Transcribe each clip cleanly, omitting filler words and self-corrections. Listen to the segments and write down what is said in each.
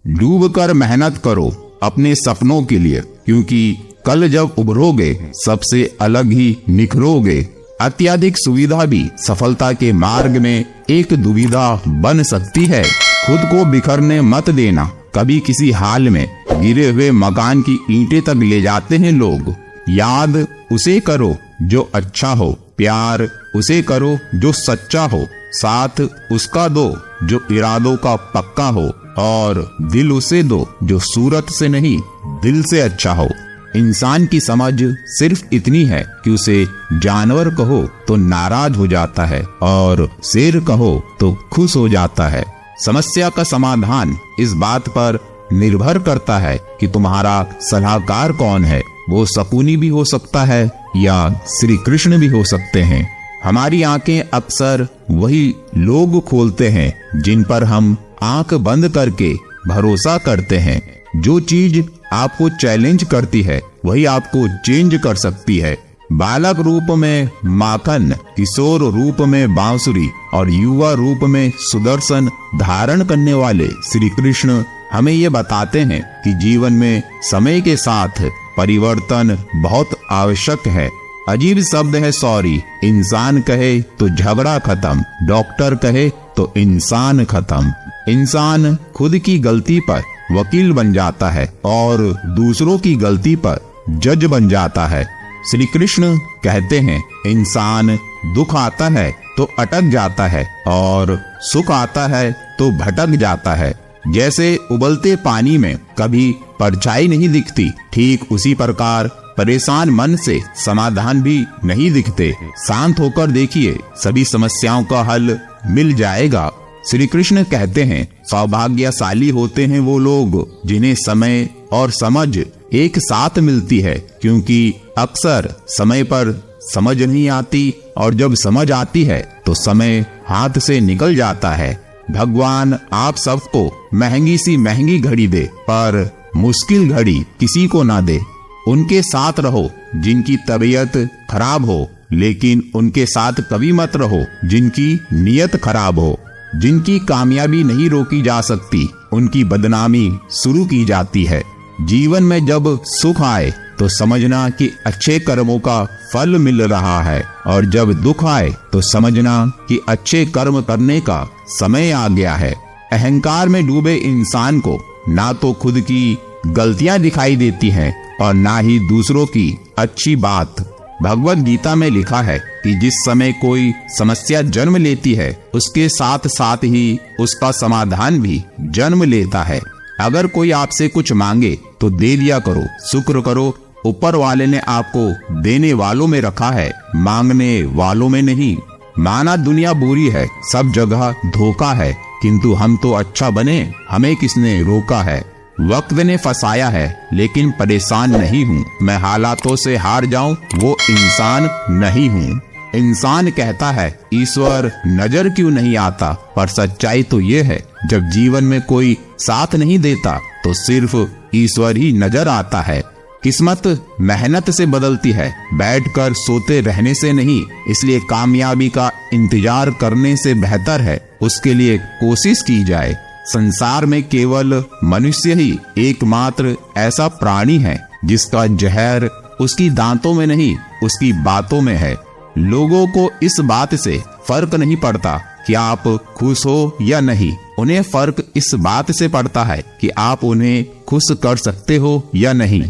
डूब कर मेहनत करो अपने सपनों के लिए, क्योंकि कल जब उभरोगे सबसे अलग ही निखरोगे। अत्यधिक सुविधा भी सफलता के मार्ग में एक दुविधा बन सकती है। खुद को बिखरने मत देना। कभी किसी हाल में गिरे हुए मकान की ईंटें तक ले जाते हैं लोग। याद उसे करो जो अच्छा हो, प्यार उसे करो जो सच्चा हो, साथ उसका दो जो इरादों का पक्का हो, और दिल उसे दो जो सूरत से नहीं दिल से अच्छा हो। इंसान की समझ सिर्फ इतनी है कि उसे जानवर कहो तो नाराज हो जाता है और शेर कहो तो खुश हो जाता है। समस्या का समाधान इस बात पर निर्भर करता है कि तुम्हारा सलाहकार कौन है। वो शकुनी भी हो सकता है या श्री कृष्ण भी हो सकते हैं। हमारी आंखें अक्सर वही लोग खोलते हैं जिन पर हम आंख बंद करके भरोसा करते हैं। जो चीज आपको चैलेंज करती है वही आपको चेंज कर सकती है। बालक रूप में माखन, किशोर रूप में बांसुरी और युवा रूप में सुदर्शन धारण करने वाले श्री कृष्ण हमें ये बताते हैं कि जीवन में समय के साथ परिवर्तन बहुत आवश्यक है। अजीब शब्द है सॉरी। इंसान कहे तो झगड़ा खत्म, डॉक्टर कहे तो इंसान खत्म। इंसान खुद की गलती पर वकील बन जाता है और दूसरों की गलती पर जज बन जाता है। श्री कृष्ण कहते हैं इंसान दुख आता है तो अटक जाता है और सुख आता है तो भटक जाता है। जैसे उबलते पानी में कभी परछाई नहीं दिखती, ठीक उसी प्रकार परेशान मन से समाधान भी नहीं दिखते। शांत होकर देखिए, सभी समस्याओं का हल मिल जाएगा। श्री कृष्ण कहते हैं सौभाग्यशाली होते हैं वो लोग जिन्हें समय और समझ एक साथ मिलती है, क्योंकि अक्सर समय पर समझ नहीं आती और जब समझ आती है तो समय हाथ से निकल जाता है। भगवान आप सबको महंगी सी महंगी घड़ी दे, पर मुश्किल घड़ी किसी को ना दे। उनके साथ रहो जिनकी तबीयत खराब हो, लेकिन उनके साथ कभी मत रहो जिनकी नीयत खराब हो। जिनकी कामयाबी नहीं रोकी जा सकती उनकी बदनामी शुरू की जाती है। जीवन में जब सुख आए तो समझना कि अच्छे कर्मों का फल मिल रहा है, और जब दुख आए तो समझना कि अच्छे कर्म करने का समय आ गया है। अहंकार में डूबे इंसान को ना तो खुद की गलतियां दिखाई देती हैं और ना ही दूसरों की अच्छी बात। भगवद गीता में लिखा है कि जिस समय कोई समस्या जन्म लेती है उसके साथ साथ ही उसका समाधान भी जन्म लेता है। अगर कोई आपसे कुछ मांगे तो दे दिया करो, शुक्र करो ऊपर वाले ने आपको देने वालों में रखा है, मांगने वालों में नहीं। माना दुनिया बुरी है, सब जगह धोखा है, किंतु हम तो अच्छा बने, हमें किसने रोका है। वक्त ने फंसाया है लेकिन परेशान नहीं हूँ। मैं हालातों से हार जाऊं वो इंसान नहीं हूँ। इंसान कहता है ईश्वर नजर क्यों नहीं आता, पर सच्चाई तो ये है जब जीवन में कोई साथ नहीं देता तो सिर्फ ईश्वर ही नजर आता है। किस्मत मेहनत से बदलती है, बैठकर सोते रहने से नहीं। इसलिए कामयाबी का इंतजार करने से बेहतर है उसके लिए कोशिश की जाए। संसार में केवल मनुष्य ही एकमात्र ऐसा प्राणी है जिसका जहर उसकी दांतों में नहीं उसकी बातों में है। लोगों को इस बात से फर्क नहीं पड़ता कि आप खुश हो या नहीं, उन्हें फर्क इस बात से पड़ता है कि आप उन्हें खुश कर सकते हो या नहीं।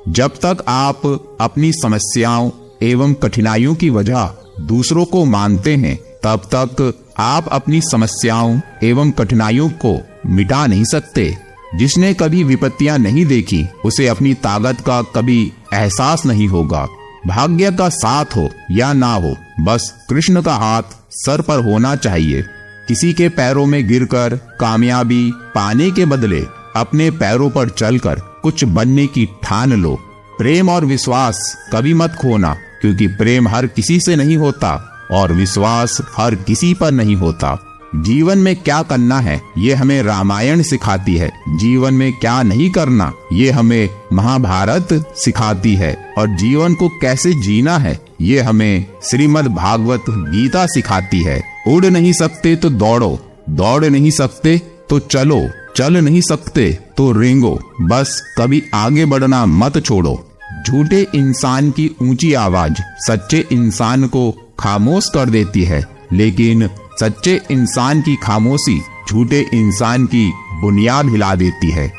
जब तक आप अपनी समस्याओं एवं कठिनाइयों की वजह दूसरों को मानते हैं तब तक आप अपनी समस्याओं एवं कठिनाइयों को मिटा नहीं सकते। जिसने कभी विपत्तियां नहीं देखी उसे अपनी ताकत का कभी एहसास नहीं होगा। भाग्य का साथ हो या ना हो, बस कृष्ण का हाथ सर पर होना चाहिए। किसी के पैरों में गिरकर कामयाबी पाने के बदले अपने पैरों पर चलकर कुछ बनने की ठान लो। प्रेम और विश्वास कभी मत खोना, क्योंकि प्रेम हर किसी से नहीं होता और विश्वास हर किसी पर नहीं होता। जीवन में क्या करना है ये हमें रामायण सिखाती है, जीवन में क्या नहीं करना ये हमें महाभारत सिखाती है, और जीवन को कैसे जीना है ये हमें श्रीमद् भागवत गीता सिखाती है। उड़ नहीं सकते तो दौड़ो, दौड़ नहीं सकते तो चलो, चल नहीं सकते तो रेंगो, बस कभी आगे बढ़ना मत छोड़ो। झूठे इंसान की ऊंची आवाज सच्चे इंसान को खामोश कर देती है, लेकिन सच्चे इंसान की खामोशी झूठे इंसान की बुनियाद हिला देती है।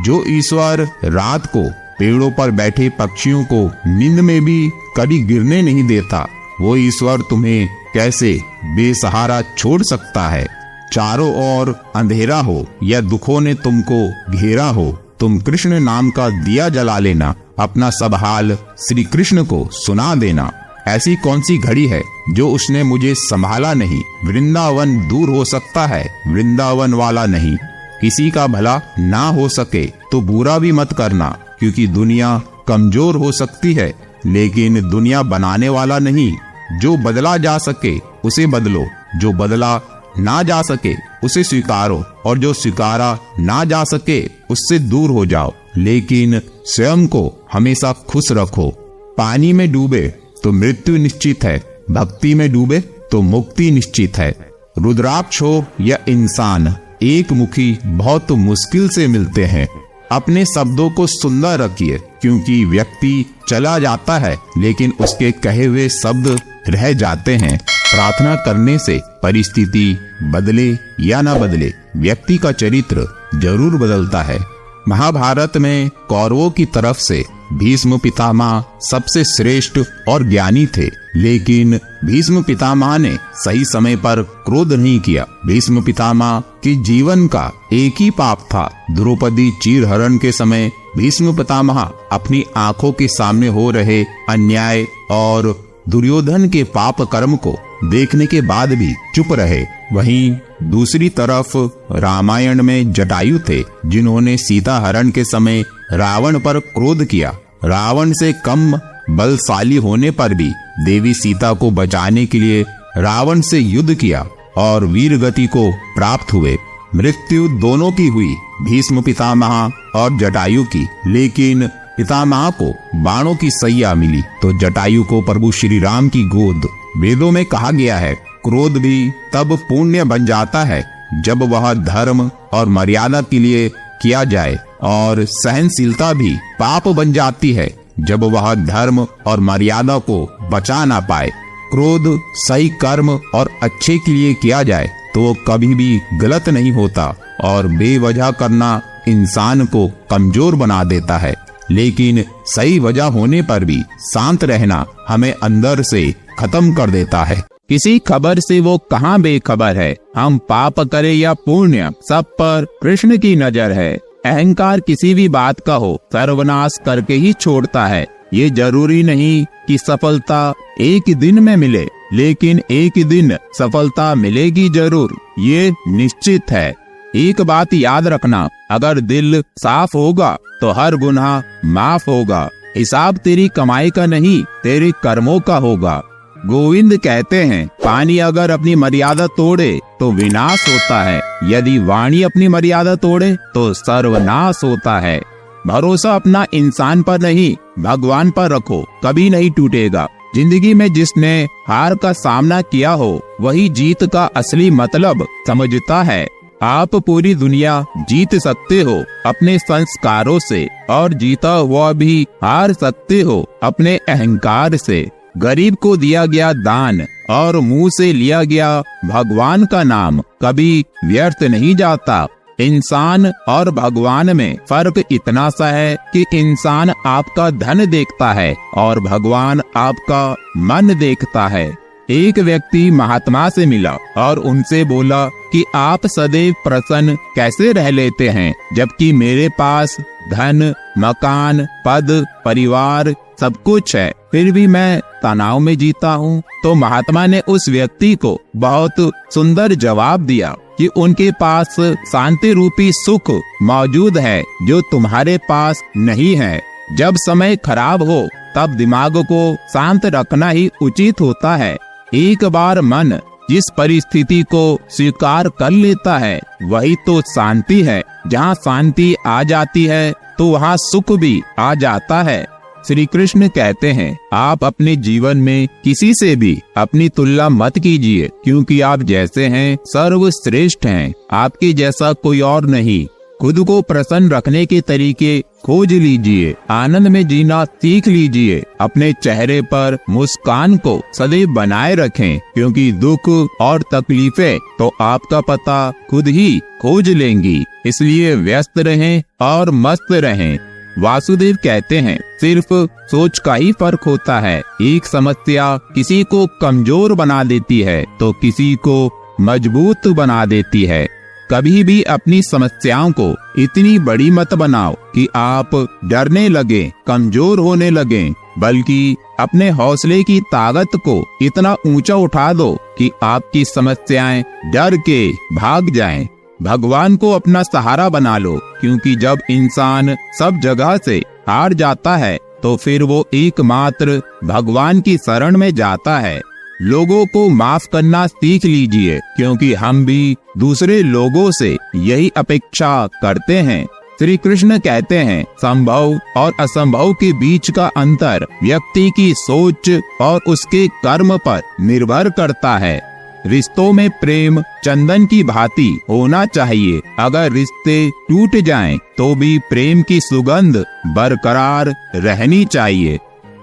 जो ईश्वर रात को पेड़ों पर बैठे पक्षियों को नींद में भी कभी गिरने नहीं देता, वो ईश्वर तुम्हें कैसे बेसहारा छोड़ सकता है। चारों ओर अंधेरा हो या दुखों ने तुमको घेरा हो, तुम कृष्ण नाम का दिया जला लेना, अपना सब हाल श्री कृष्ण को सुना देना। ऐसी कौन सी घड़ी है जो उसने मुझे संभाला नहीं। वृंदावन दूर हो सकता है, वृंदावन वाला नहीं। किसी का भला ना हो सके तो बुरा भी मत करना, क्योंकि दुनिया कमजोर हो सकती है, लेकिन दुनिया बनाने वाला नहीं। जो बदला जा सके उसे बदलो, जो बदला ना जा सके उसे स्वीकारो, और जो स्वीकारा ना जा सके उससे दूर हो जाओ, लेकिन स्वयं को हमेशा खुश रखो। पानी में डूबे तो मृत्यु निश्चित है, भक्ति में डूबे तो मुक्ति निश्चित है। रुद्राक्ष हो या इंसान, एक मुखी बहुत मुश्किल से मिलते हैं। अपने शब्दों को सुंदर रखिए, क्योंकि व्यक्ति चला जाता है लेकिन उसके कहे हुए शब्द रह जाते हैं। प्रार्थना करने से परिस्थिति बदले या न बदले, व्यक्ति का चरित्र जरूर बदलता है। महाभारत में कौरवों की तरफ से भीष्म पितामह सबसे श्रेष्ठ और ज्ञानी थे, लेकिन भीष्म पितामह ने सही समय पर क्रोध नहीं किया। भीष्म पितामह के जीवन का एक ही पाप था। द्रौपदी चीरहरण के समय भीष्म पितामह अपनी आंखों के सामने हो रहे अन्याय और दुर्योधन के पाप कर्म को देखने के बाद भी चुप रहे। वहीं दूसरी तरफ रामायण में जटायु थे, जिन्होंने सीता हरण के समय रावण पर क्रोध किया। रावण से कम बलशाली होने पर भी देवी सीता को बचाने के लिए रावण से युद्ध किया और वीर गति को प्राप्त हुए। मृत्यु दोनों की हुई, भीष्म पितामह और जटायु की, लेकिन पितामह को बाणों की सैया मिली तो जटायु को प्रभु श्री राम की गोद। वेदों में कहा गया है, क्रोध भी तब पुण्य बन जाता है जब वह धर्म और मर्यादा के लिए किया जाए, और सहनशीलता भी पाप बन जाती है जब वह धर्म और मर्यादा को बचा ना पाए। क्रोध सही कर्म और अच्छे के लिए किया जाए तो कभी भी गलत नहीं होता, और बेवजह करना इंसान को कमजोर बना देता है। लेकिन सही वजह होने पर भी शांत रहना हमें अंदर से खत्म कर देता है। किसी खबर से वो कहाँ बेखबर है। हम पाप करे या पुण्य, सब पर कृष्ण की नजर है। अहंकार किसी भी बात का हो, सर्वनाश करके ही छोड़ता है। ये जरूरी नहीं कि सफलता एक दिन में मिले, लेकिन एक दिन सफलता मिलेगी जरूर, ये निश्चित है। एक बात याद रखना, अगर दिल साफ होगा तो हर गुनाह माफ होगा। हिसाब तेरी कमाई का नहीं, तेरे कर्मों का होगा। गोविंद कहते हैं, पानी अगर अपनी मर्यादा तोड़े तो विनाश होता है, यदि वाणी अपनी मर्यादा तोड़े तो सर्वनाश होता है। भरोसा अपना इंसान पर नहीं, भगवान पर रखो, कभी नहीं टूटेगा। जिंदगी में जिसने हार का सामना किया हो, वही जीत का असली मतलब समझता है। आप पूरी दुनिया जीत सकते हो अपने संस्कारों से, और जीता हुआ भी हार सकते हो अपने अहंकार से। गरीब को दिया गया दान और मुंह से लिया गया भगवान का नाम कभी व्यर्थ नहीं जाता। इंसान और भगवान में फर्क इतना सा है कि इंसान आपका धन देखता है और भगवान आपका मन देखता है। एक व्यक्ति महात्मा से मिला और उनसे बोला कि आप सदैव प्रसन्न कैसे रह लेते हैं, जबकि मेरे पास धन, मकान, पद, परिवार सब कुछ है, फिर भी मैं तनाव में जीता हूँ। तो महात्मा ने उस व्यक्ति को बहुत सुंदर जवाब दिया कि उनके पास शांति रूपी सुख मौजूद है जो तुम्हारे पास नहीं है। जब समय खराब हो तब दिमाग को शांत रखना ही उचित होता है। एक बार मन जिस परिस्थिति को स्वीकार कर लेता है वही तो शांति है। जहाँ शांति आ जाती है तो वहाँ सुख भी आ जाता है। श्री कृष्ण कहते हैं, आप अपने जीवन में किसी से भी अपनी तुलना मत कीजिए, क्योंकि आप जैसे हैं सर्वश्रेष्ठ हैं। आपके जैसा कोई और नहीं। खुद को प्रसन्न रखने के तरीके खोज लीजिए, आनंद में जीना सीख लीजिए। अपने चेहरे पर मुस्कान को सदैव बनाए रखें, क्योंकि दुख और तकलीफें तो आपका पता खुद ही खोज लेंगी। इसलिए व्यस्त रहें और मस्त रहें। वासुदेव कहते हैं, सिर्फ सोच का ही फर्क होता है। एक समस्या किसी को कमजोर बना देती है तो किसी को मजबूत बना देती है। कभी भी अपनी समस्याओं को इतनी बड़ी मत बनाओ कि आप डरने लगे, कमजोर होने लगे, बल्कि अपने हौसले की ताकत को इतना ऊंचा उठा दो कि आपकी समस्याएं डर के भाग जाएं। भगवान को अपना सहारा बना लो, क्योंकि जब इंसान सब जगह से हार जाता है तो फिर वो एकमात्र भगवान की शरण में जाता है। लोगों को माफ करना सीख लीजिए, क्योंकि हम भी दूसरे लोगों से यही अपेक्षा करते हैं। श्री कृष्ण कहते हैं, संभव और असंभव के बीच का अंतर व्यक्ति की सोच और उसके कर्म पर निर्भर करता है। रिश्तों में प्रेम चंदन की भांति होना चाहिए। अगर रिश्ते टूट जाएं, तो भी प्रेम की सुगंध बरकरार रहनी चाहिए।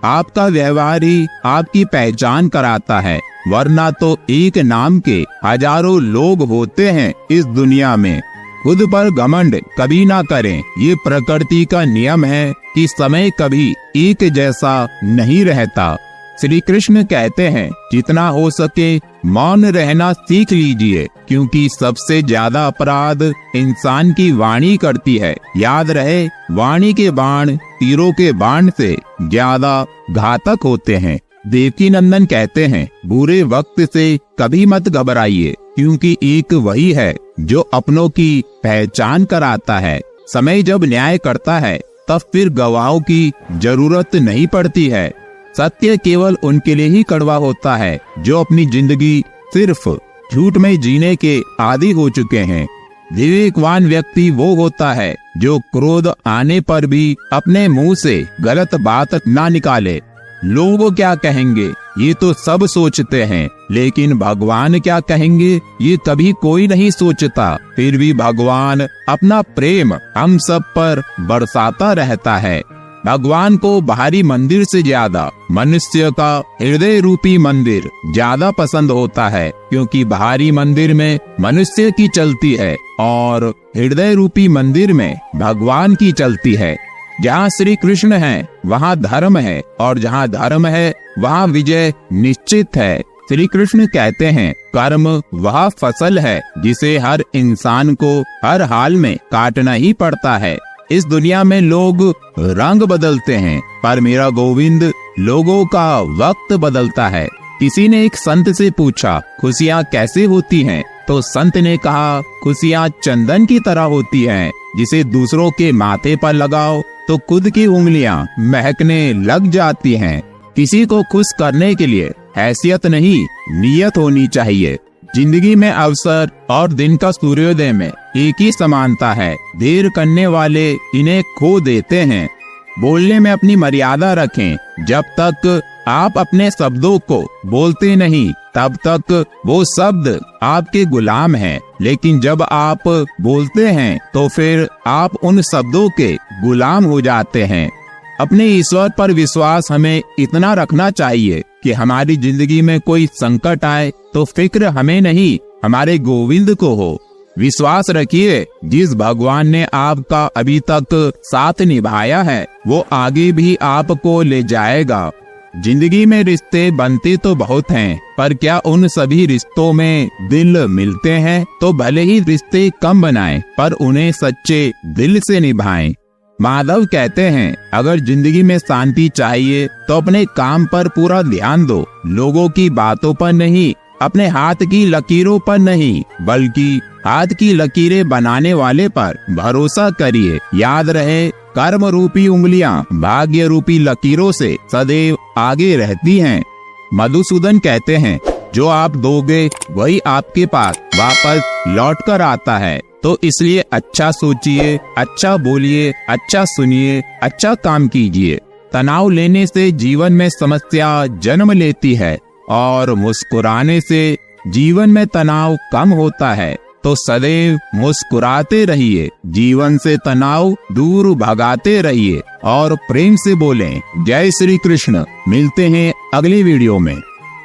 आपका व्यवहार ही आपकी पहचान कराता है, वरना तो एक नाम के हजारों लोग होते हैं इस दुनिया में। खुद पर घमंड कभी ना करें। ये प्रकृति का नियम है कि समय कभी एक जैसा नहीं रहता। श्री कृष्ण कहते हैं, जितना हो सके मौन रहना सीख लीजिए, क्योंकि सबसे ज्यादा अपराध इंसान की वाणी करती है। याद रहे, वाणी के बाण तीरों के बाण से ज्यादा घातक होते हैं। देवकी नंदन कहते हैं, बुरे वक्त से कभी मत घबराइए, क्योंकि एक वही है जो अपनों की पहचान कराता है। समय जब न्याय करता है, तब फिर गवाहों की जरूरत नहीं पड़ती है। सत्य केवल उनके लिए ही कड़वा होता है जो अपनी जिंदगी सिर्फ झूठ में जीने के आदी हो चुके हैं। विवेकवान व्यक्ति वो होता है जो क्रोध आने पर भी अपने मुंह से गलत बात ना निकाले। लोग क्या कहेंगे ये तो सब सोचते हैं, लेकिन भगवान क्या कहेंगे ये कभी कोई नहीं सोचता। फिर भी भगवान अपना प्रेम हम सब पर बरसाता रहता है। भगवान को बाहरी मंदिर से ज्यादा मनुष्य का हृदय रूपी मंदिर ज्यादा पसंद होता है, क्योंकि बाहरी मंदिर में मनुष्य की चलती है और हृदय रूपी मंदिर में भगवान की चलती है। जहाँ श्री कृष्ण है वहाँ धर्म है, और जहाँ धर्म है वहाँ विजय निश्चित है। श्री कृष्ण कहते हैं, कर्म वह फसल है जिसे हर इंसान को हर हाल में काटना ही पड़ता है। इस दुनिया में लोग रंग बदलते हैं, पर मेरा गोविंद लोगों का वक्त बदलता है। किसी ने एक संत से पूछा, खुशियाँ कैसे होती हैं? तो संत ने कहा, खुशियाँ चंदन की तरह होती हैं, जिसे दूसरों के माथे पर लगाओ तो खुद की उंगलियां महकने लग जाती हैं। किसी को खुश करने के लिए हैसियत नहीं, नियत होनी चाहिए। जिंदगी में अवसर और दिन का सूर्योदय में एक ही समानता है। देर करने वाले इन्हें खो देते हैं। बोलने में अपनी मर्यादा रखें। जब तक आप अपने शब्दों को बोलते नहीं, तब तक वो शब्द आपके गुलाम हैं। लेकिन जब आप बोलते हैं, तो फिर आप उन शब्दों के गुलाम हो जाते हैं। अपने ईश्वर पर विश्वास हमें इतना रखना चाहिए कि हमारी जिंदगी में कोई संकट आए तो फिक्र हमें नहीं, हमारे गोविंद को हो। विश्वास रखिए, जिस भगवान ने आपका अभी तक साथ निभाया है, वो आगे भी आपको ले जाएगा। जिंदगी में रिश्ते बनते तो बहुत हैं, पर क्या उन सभी रिश्तों में दिल मिलते हैं? तो भले ही रिश्ते कम बनाएं, पर उन्हें सच्चे दिल से निभाएं। माधव कहते हैं, अगर जिंदगी में शांति चाहिए तो अपने काम पर पूरा ध्यान दो। लोगों की बातों पर नहीं, अपने हाथ की लकीरों पर नहीं, बल्कि हाथ की लकीरें बनाने वाले पर भरोसा करिए। याद रहे, कर्म रूपी उंगलियां भाग्य रूपी लकीरों से सदैव आगे रहती हैं। मधुसूदन कहते हैं, जो आप दोगे वही आपके पास वापस लौट कर आता है। तो इसलिए अच्छा सोचिए, अच्छा बोलिए, अच्छा सुनिए, अच्छा काम कीजिए। तनाव लेने से जीवन में समस्या जन्म लेती है और मुस्कुराने से जीवन में तनाव कम होता है। तो सदैव मुस्कुराते रहिए, जीवन से तनाव दूर भगाते रहिए और प्रेम से बोलें जय श्री कृष्ण। मिलते हैं अगली वीडियो में।